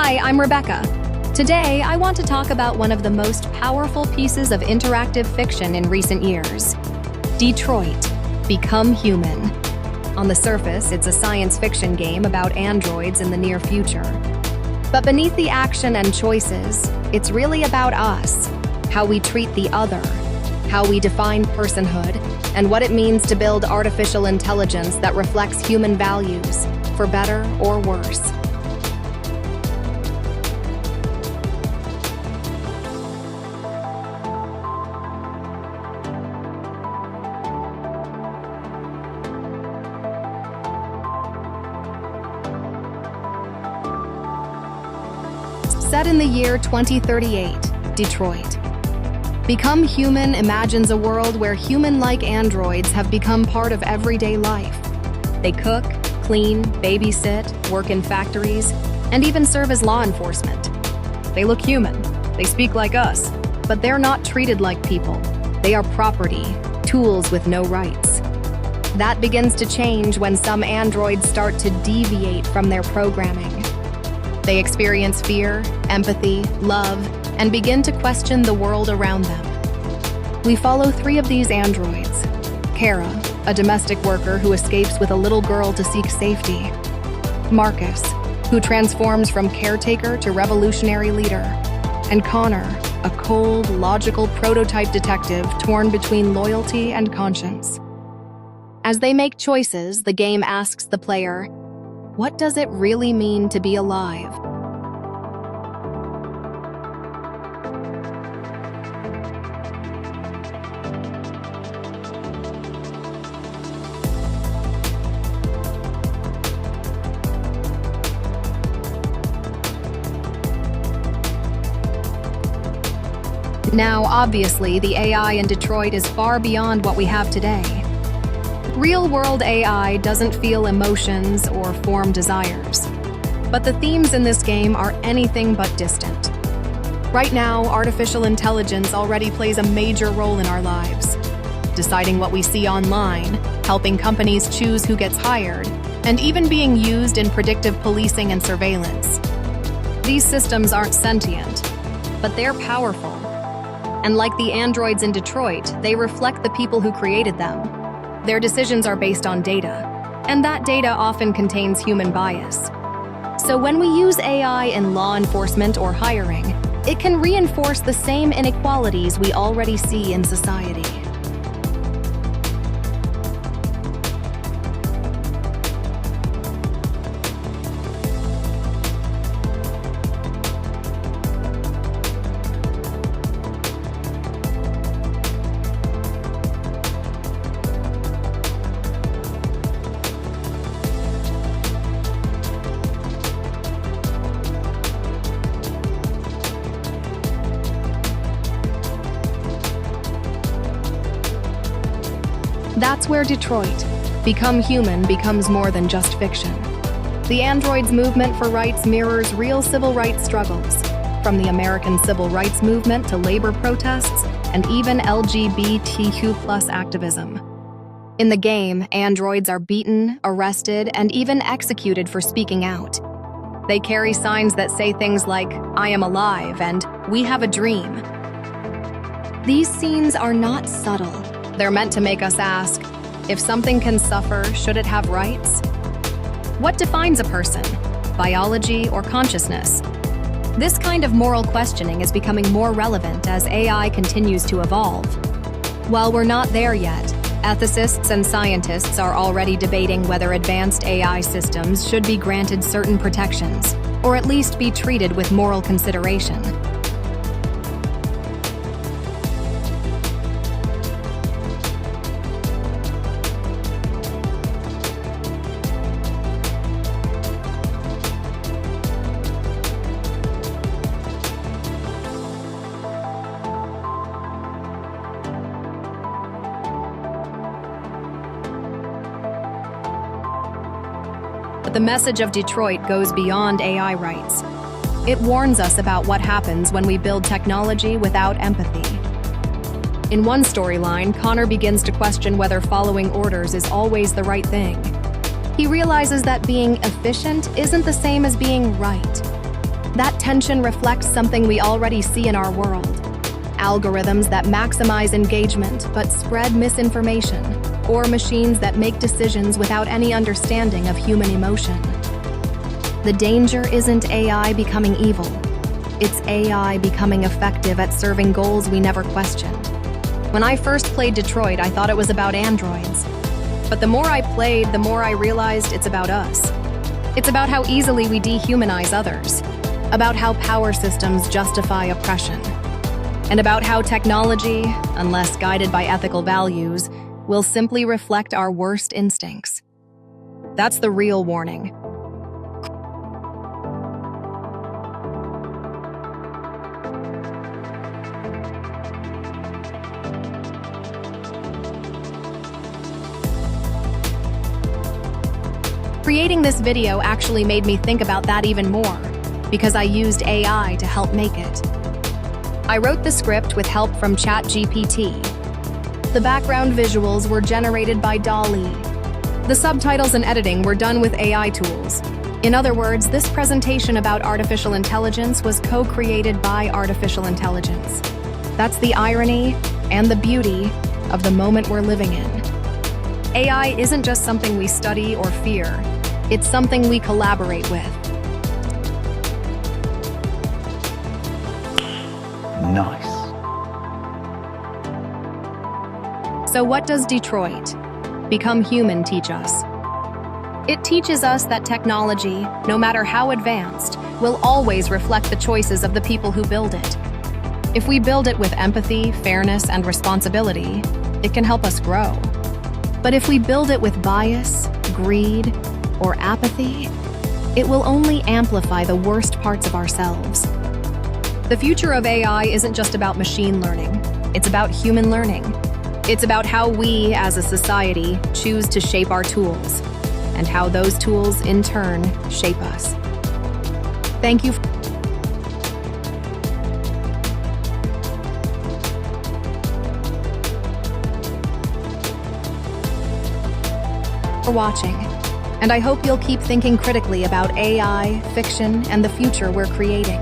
Hi, I'm Rebecca. Today, I want to talk about one of the most powerful pieces of interactive fiction in recent years. Detroit: Become Human. On the surface, it's a science fiction game about androids in the near future. But beneath the action and choices, it's really about us, how we treat the other, how we define personhood, and what it means to build artificial intelligence that reflects human values, for better or worse. Set in the year 2038, Detroit. Become Human imagines a world where human-like androids have become part of everyday life. They cook, clean, babysit, work in factories, and even serve as law enforcement. They look human, they speak like us, but they're not treated like people. They are property, tools with no rights. That begins to change when some androids start to deviate from their programming. They experience fear, empathy, love, and begin to question the world around them. We follow 3 of these androids. Kara, a domestic worker who escapes with a little girl to seek safety. Marcus, who transforms from caretaker to revolutionary leader. And Connor, a cold, logical prototype detective torn between loyalty and conscience. As they make choices, the game asks the player, what does it really mean to be alive? Now, obviously, the AI in Detroit is far beyond what we have today. Real-world AI doesn't feel emotions or form desires. But the themes in this game are anything but distant. Right now, artificial intelligence already plays a major role in our lives, deciding what we see online, helping companies choose who gets hired, and even being used in predictive policing and surveillance. These systems aren't sentient, but they're powerful. And like the androids in Detroit, they reflect the people who created them. Their decisions are based on data, and that data often contains human bias. So when we use AI in law enforcement or hiring, it can reinforce the same inequalities we already see in society. That's where Detroit: Become Human becomes more than just fiction. The androids' movement for rights mirrors real civil rights struggles, from the American Civil Rights Movement to labor protests and even LGBTQ+ activism. In the game, androids are beaten, arrested, and even executed for speaking out. They carry signs that say things like, "I am alive" and "We have a dream." These scenes are not subtle. They're meant to make us ask, if something can suffer, should it have rights? What defines a person? Biology or consciousness? This kind of moral questioning is becoming more relevant as AI continues to evolve. While we're not there yet, ethicists and scientists are already debating whether advanced AI systems should be granted certain protections, or at least be treated with moral consideration. But the message of Detroit goes beyond AI rights. It warns us about what happens when we build technology without empathy. In one storyline, Connor begins to question whether following orders is always the right thing. He realizes that being efficient isn't the same as being right. That tension reflects something we already see in our world. Algorithms that maximize engagement but spread misinformation, or machines that make decisions without any understanding of human emotion. The danger isn't AI becoming evil. It's AI becoming effective at serving goals we never questioned. When I first played Detroit, I thought it was about androids. But the more I played, the more I realized it's about us. It's about how easily we dehumanize others, about how power systems justify oppression, and about how technology, unless guided by ethical values, will simply reflect our worst instincts. That's the real warning. Creating this video actually made me think about that even more, because I used AI to help make it. I wrote the script with help from ChatGPT. The background visuals were generated by DALL-E. The subtitles and editing were done with AI tools. In other words, this presentation about artificial intelligence was co-created by artificial intelligence. That's the irony and the beauty of the moment we're living in. AI isn't just something we study or fear. It's something we collaborate with. Nice. So what does Detroit Become Human teach us? It teaches us that technology, no matter how advanced, will always reflect the choices of the people who build it. If we build it with empathy, fairness, and responsibility, it can help us grow. But if we build it with bias, greed, or apathy, it will only amplify the worst parts of ourselves. The future of AI isn't just about machine learning, it's about human learning. It's about how we, as a society, choose to shape our tools, and how those tools, in turn, shape us. Thank you for watching, and I hope you'll keep thinking critically about AI, fiction, and the future we're creating.